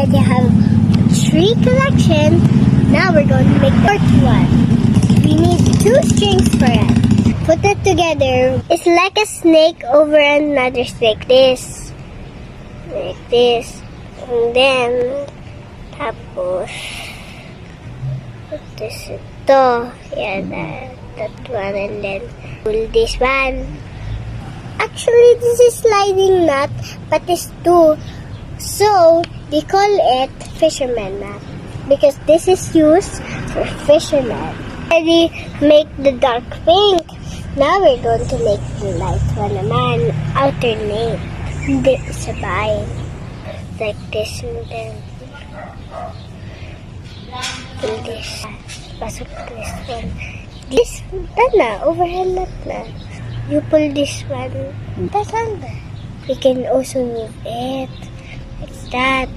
already have 3 collections. Now we're going to make part 1. We need 2 strings for it. Put it together. It's like a snake over another snake. Like this. And then, tapos, this ito. Yeah, that one. And then, pull this one. Actually, this is sliding knot, but it's 2. So, they call it fisherman knot. Because this is used for fishermen. Already make the dark pink. Now we're going to make the light one naman. Alternate. Hindi sabay. Like this and then pull this. Pasok this one. This, na, overhead knot na. You pull this one. That's all. We can also move it. Like that.